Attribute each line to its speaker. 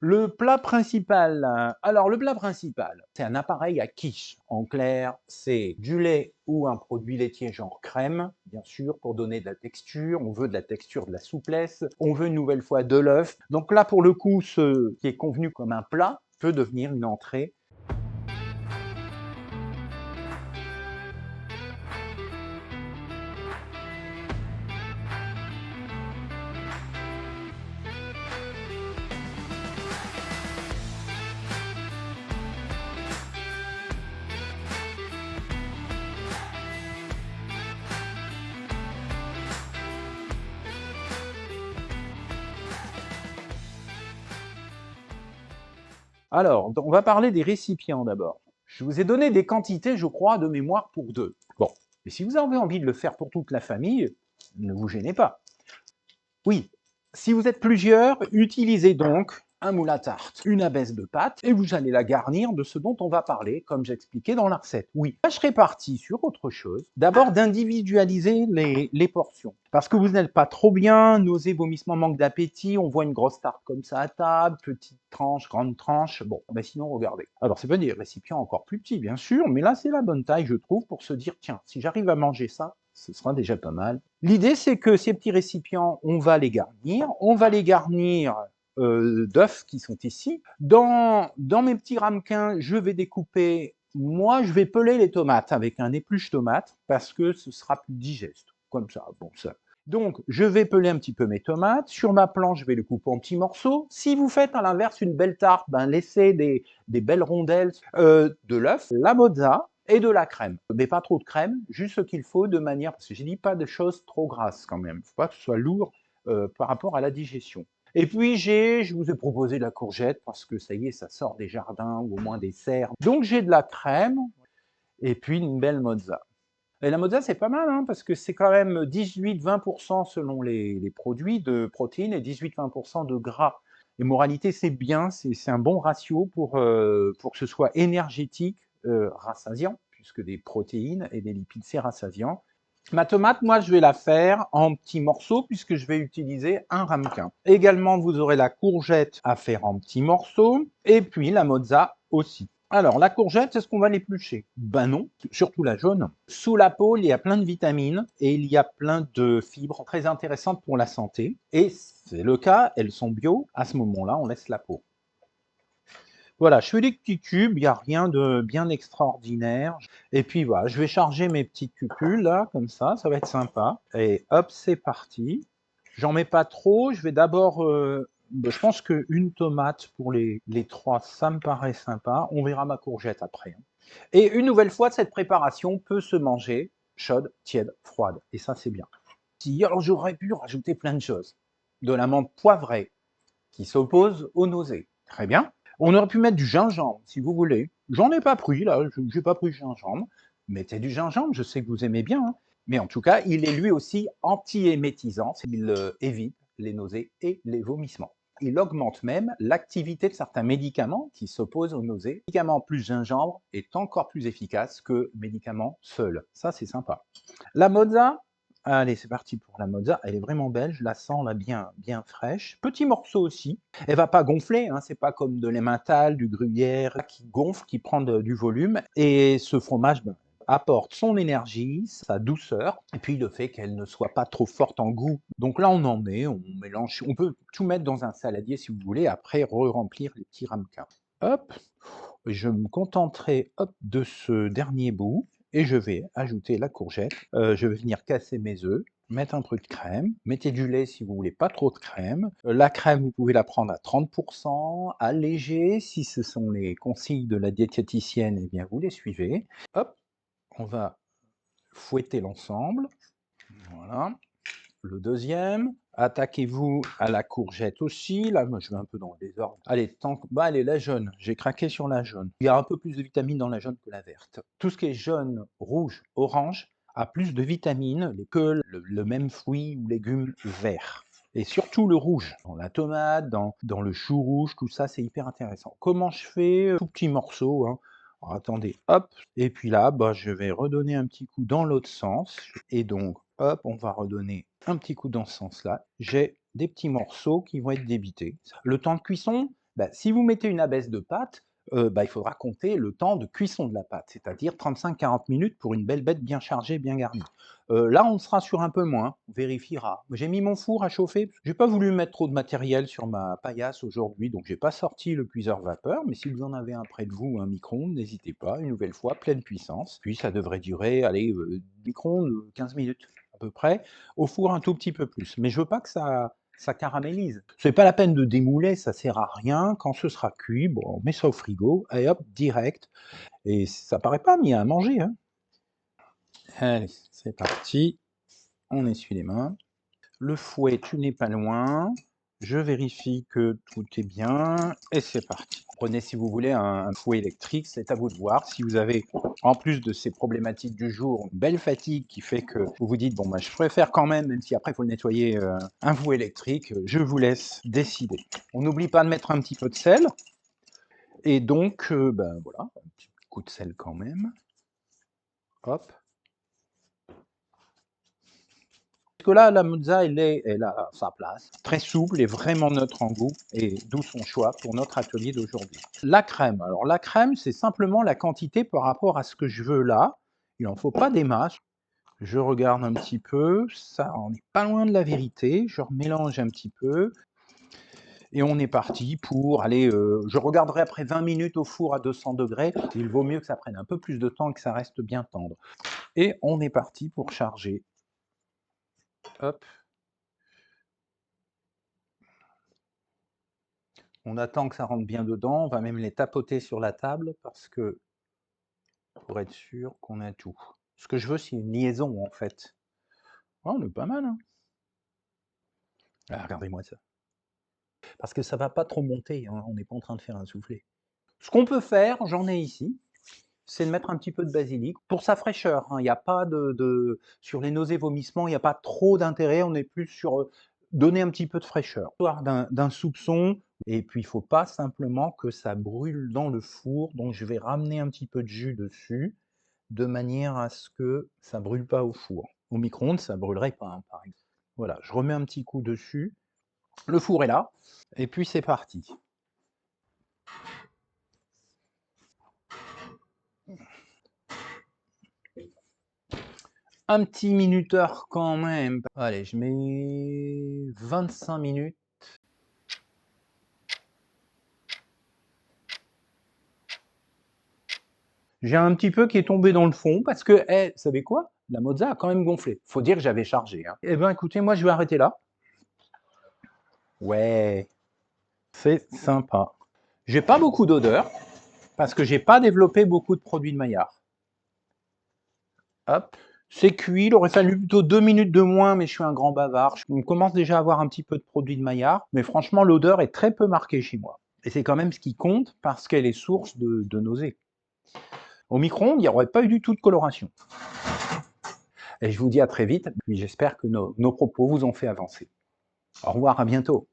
Speaker 1: Le plat principal, alors le plat principal, c'est un appareil à quiche. En clair, c'est du lait ou un produit laitier genre crème, bien sûr, pour donner de la texture. On veut de la texture, de la souplesse. On veut une nouvelle fois de l'œuf. Donc là, pour le coup, ce qui est convenu comme un plat peut devenir une entrée. Alors, on va parler des récipients d'abord. Je vous ai donné des quantités, je crois, de mémoire pour deux. Bon, mais si vous avez envie de le faire pour toute la famille, ne vous gênez pas. Oui, si vous êtes plusieurs, utilisez donc un moule à tarte, une abaisse de pâte, et vous allez la garnir de ce dont on va parler, comme j'expliquais dans la recette. Oui, là, je serais parti sur autre chose. D'abord, d'individualiser les portions. Parce que vous n'êtes pas trop bien, nausées, vomissements, manque d'appétit, on voit une grosse tarte comme ça à table, petite tranche, grande tranche, bon, ben sinon, regardez. Alors, c'est pas des récipients encore plus petits, bien sûr, mais là, c'est la bonne taille, je trouve, pour se dire, tiens, si j'arrive à manger ça, ce sera déjà pas mal. L'idée, c'est que ces petits récipients, on va les garnir. On va les garnir d'œufs qui sont ici. Dans mes petits ramequins, je vais découper, moi, je vais peler les tomates avec un épluche tomate parce que ce sera plus digeste. Comme ça, bon, ça. Donc, je vais peler un petit peu mes tomates. Sur ma planche, je vais les couper en petits morceaux. Si vous faites à l'inverse une belle tarte, ben, laissez des belles rondelles de l'œuf, la mozza, et de la crème. Mais pas trop de crème, juste ce qu'il faut de manière, parce que je dis pas de choses trop grasses quand même, il ne faut pas que ce soit lourd par rapport à la digestion. Et puis je vous ai proposé de la courgette parce que ça y est, ça sort des jardins ou au moins des serres. Donc j'ai de la crème et puis une belle mozza. Et la mozza c'est pas mal hein, parce que c'est quand même 18-20% selon les produits de protéines et 18-20% de gras. Et moralité c'est bien, c'est un bon ratio pour que ce soit énergétique, rassasiant, puisque des protéines et des lipides c'est rassasiant. Ma tomate, moi, je vais la faire en petits morceaux puisque je vais utiliser un ramequin. Également, vous aurez la courgette à faire en petits morceaux et puis la mozza aussi. Alors, la courgette, est-ce qu'on va l'éplucher? Ben non, surtout la jaune. Sous la peau, il y a plein de vitamines et il y a plein de fibres très intéressantes pour la santé. Et c'est le cas, elles sont bio. À ce moment-là, on laisse la peau. Voilà, je fais des petits cubes, il n'y a rien de bien extraordinaire. Et puis voilà, je vais charger mes petites cupules là, comme ça va être sympa. Et hop, c'est parti. J'en mets pas trop, je vais d'abord, je pense qu'une tomate pour les trois, ça me paraît sympa. On verra ma courgette après. Et une nouvelle fois, cette préparation peut se manger chaude, tiède, froide. Et ça, c'est bien. Alors j'aurais pu rajouter plein de choses. De la menthe poivrée qui s'oppose aux nausées. Très bien. On aurait pu mettre du gingembre, si vous voulez. J'en ai pas pris, là, je n'ai pas pris de gingembre. Mettez du gingembre, je sais que vous aimez bien. Hein. Mais en tout cas, il est lui aussi anti-émétisant. Il évite les nausées et les vomissements. Il augmente même l'activité de certains médicaments qui s'opposent aux nausées. Médicament plus gingembre est encore plus efficace que médicament seul. Ça, c'est sympa. La mozza, allez, c'est parti pour la mozza. Elle est vraiment belle, je la sens là bien fraîche. Petit morceau aussi. Elle va pas gonfler, hein, c'est pas comme de l'emmental, du gruyère qui gonfle, qui prend du volume. Et ce fromage apporte son énergie, sa douceur, et puis le fait qu'elle ne soit pas trop forte en goût. Donc là, on en met, on mélange, on peut tout mettre dans un saladier si vous voulez, après re-remplir les petits ramequins. Hop, je me contenterai hop, de ce dernier bout et je vais ajouter la courgette. Je vais venir casser mes œufs, mettre un peu de crème, mettez du lait si vous voulez pas trop de crème. La crème, vous pouvez la prendre à 30%, allégée, si ce sont les consignes de la diététicienne, eh bien vous les suivez. Hop, on va fouetter l'ensemble, voilà. Le deuxième, attaquez-vous à la courgette aussi. Là, moi, je vais un peu dans le désordre. Allez, allez, la jaune. J'ai craqué sur la jaune. Il y a un peu plus de vitamines dans la jaune que la verte. Tout ce qui est jaune, rouge, orange a plus de vitamines que le même fruit ou légume vert. Et surtout le rouge. Dans la tomate, dans le chou rouge, tout ça, c'est hyper intéressant. Comment je fais? Tout petit morceau, hein. Alors, attendez, hop, et puis là, je vais redonner un petit coup dans l'autre sens, et donc, hop, on va redonner un petit coup dans ce sens-là. J'ai des petits morceaux qui vont être débités. Le temps de cuisson, Si vous mettez une abaisse de pâte, il faudra compter le temps de cuisson de la pâte, c'est-à-dire 35-40 minutes pour une belle bête bien chargée, bien garnie. Là, on sera sur un peu moins, on vérifiera. J'ai mis mon four à chauffer, j'ai pas voulu mettre trop de matériel sur ma paillasse aujourd'hui, donc j'ai pas sorti le cuiseur vapeur, mais si vous en avez un près de vous, un micro-ondes, n'hésitez pas, une nouvelle fois, pleine puissance. Puis ça devrait durer, allez, micro-ondes, 15 minutes à peu près, au four un tout petit peu plus. Mais je veux pas que ça caramélise. C'est pas la peine de démouler, ça sert à rien. Quand ce sera cuit, bon, on met ça au frigo, et hop, direct. Et ça paraît pas mis à manger, hein. Allez, c'est parti. On essuie les mains. Le fouet, tu n'es pas loin. Je vérifie que tout est bien, et c'est parti. Prenez, si vous voulez, un fouet électrique, c'est à vous de voir. Si vous avez, en plus de ces problématiques du jour, une belle fatigue qui fait que vous vous dites, bon, je préfère quand même si après il faut le nettoyer, un fouet électrique, je vous laisse décider. On n'oublie pas de mettre un petit peu de sel, et donc, voilà, un petit coup de sel quand même. Hop. Parce que là, la mozza, elle a sa place, très souple et vraiment neutre en goût, et d'où son choix pour notre atelier d'aujourd'hui. La crème, alors la crème, c'est simplement la quantité par rapport à ce que je veux là. Il n'en faut pas des masses. Je regarde un petit peu, ça, on n'est pas loin de la vérité. Je remélange un petit peu, et on est parti pour aller, je regarderai après 20 minutes au four à 200 degrés. Il vaut mieux que ça prenne un peu plus de temps et que ça reste bien tendre. Et on est parti pour charger. Hop. On attend que ça rentre bien dedans, on va même les tapoter sur la table parce que pour être sûr qu'on a tout. Ce que je veux, c'est une liaison en fait. Oh, on est pas mal, hein. Ah, regardez-moi ça. Parce que ça va pas trop monter, hein, on n'est pas en train de faire un soufflé. Ce qu'on peut faire, j'en ai ici, c'est de mettre un petit peu de basilic pour sa fraîcheur. Il n'y a pas sur les nausées, vomissements, il n'y a pas trop d'intérêt, on est plus sur donner un petit peu de fraîcheur. Histoire d'un soupçon, et puis il ne faut pas simplement que ça brûle dans le four, donc je vais ramener un petit peu de jus dessus, de manière à ce que ça ne brûle pas au four. Au micro-ondes, ça ne brûlerait pas, hein, par exemple. Voilà, je remets un petit coup dessus, le four est là, et puis c'est parti. Un petit minuteur quand même. Allez, je mets 25 minutes. J'ai un petit peu qui est tombé dans le fond parce que, vous savez quoi? La mozza a quand même gonflé. Faut dire que j'avais chargé, hein. Eh ben, écoutez, moi, je vais arrêter là. Ouais, c'est sympa. J'ai pas beaucoup d'odeur parce que j'ai pas développé beaucoup de produits de Maillard. Hop. C'est cuit, il aurait fallu plutôt 2 minutes de moins, mais je suis un grand bavard. On commence déjà à avoir un petit peu de produit de Maillard, mais franchement, l'odeur est très peu marquée chez moi. Et c'est quand même ce qui compte parce qu'elle est source de nausées. Au micro-ondes, il n'y aurait pas eu du tout de coloration. Et je vous dis à très vite, puis j'espère que nos propos vous ont fait avancer. Au revoir, à bientôt.